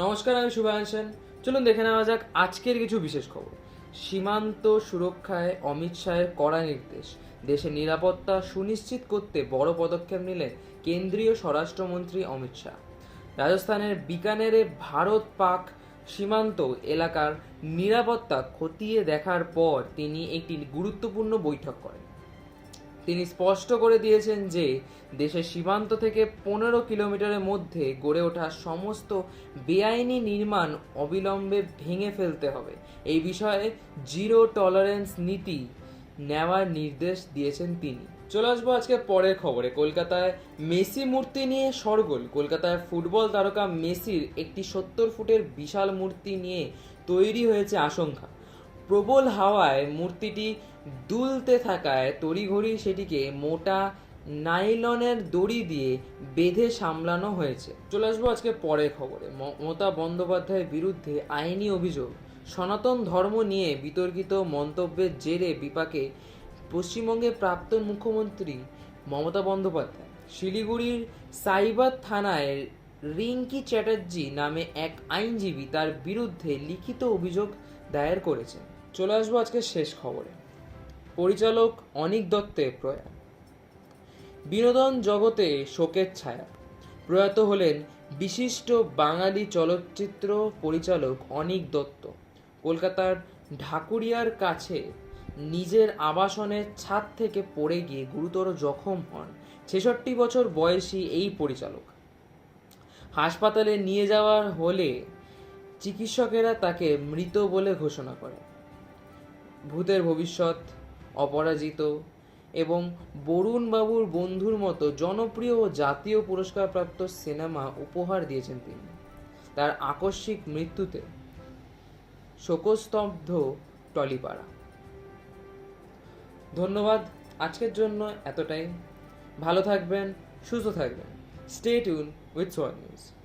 নমস্কার, আমি শুভায়ন সেন। চলুন দেখে নেওয়া যাক আজকের কিছু বিশেষ খবর। সীমান্ত সুরক্ষায় অমিত শাহের কড়া নির্দেশ। দেশের নিরাপত্তা সুনিশ্চিত করতে বড় পদক্ষেপ নিলেন কেন্দ্রীয় স্বরাষ্ট্রমন্ত্রী অমিত শাহ। রাজস্থানের বিকানেরে ভারত পাক সীমান্ত এলাকার নিরাপত্তা খতিয়ে দেখার পর তিনি একটি গুরুত্বপূর্ণ বৈঠক করেন। তিনি স্পষ্ট করে দিয়েছেন যে দেশের সীমান্ত থেকে 15 কিলোমিটারের মধ্যে গড়ে ওঠা সমস্ত বেআইনি নির্মাণ অবিলম্বে ভেঙে ফেলতে হবে। এই বিষয়ে জিরো টলারেন্স নীতি নেওয়ার নির্দেশ দিয়েছেন তিনি। চলে আসবো আজকে পরের খবরে। কলকাতায় মেসি মূর্তি নিয়ে শোরগোল। কলকাতায় ফুটবল তারকা মেসির একটি 70 ফুটের বিশাল মূর্তি নিয়ে তৈরি হয়েছে আশঙ্কা। প্রবল হাওয়ায় মূর্তিটি দুলতে থাকায় তড়িঘড়ি সেটিকে মোটা নাইলনের দড়ি দিয়ে বেঁধে সামলানো হয়েছে। চলে আসবো আজকে পরের খবরে। মমতা বন্দ্যোপাধ্যায়ের বিরুদ্ধে আইনি অভিযোগ। সনাতন ধর্ম নিয়ে বিতর্কিত মন্তব্যের জেরে বিপাকে পশ্চিমবঙ্গের প্রাক্তন মুখ্যমন্ত্রী মমতা বন্দ্যোপাধ্যায়। শিলিগুড়ির সাইবার থানায় রিঙ্কি চ্যাটার্জি নামে এক আইনজীবী তার বিরুদ্ধে লিখিত অভিযোগ দায়ের করেছেন। চলে আসবো আজকে শেষ খবরে। পরিচালক অনীক দত্তের প্রয়াণ। বিনোদন জগতে শোকের ছায়া। প্রয়াত হলেন বিশিষ্ট বাঙালি চলচ্চিত্র পরিচালক অনীক দত্ত। কলকাতার ঢাকুরিয়ার কাছে নিজের আবাসনের ছাদ থেকে পড়ে গিয়ে গুরুতর জখম হন 66 বছর বয়সী এই পরিচালক। হাসপাতালে নিয়ে যাওয়ার হলে চিকিৎসকেরা তাকে মৃত বলে ঘোষণা করেন। ভূতের ভবিষ্যৎ, অপরাজিত এবং বরুণ বাবুর বন্ধুর মতো জনপ্রিয় ও জাতীয় পুরস্কারপ্রাপ্ত সিনেমা উপহার দিয়েছেন তিনি। তার আকস্মিক মৃত্যুতে শোকস্তব্ধ টলিপাড়া। ধন্যবাদ আজকের জন্য এতটাই। ভালো থাকবেন, সুস্থ থাকবেন। Stay tune with Swan news.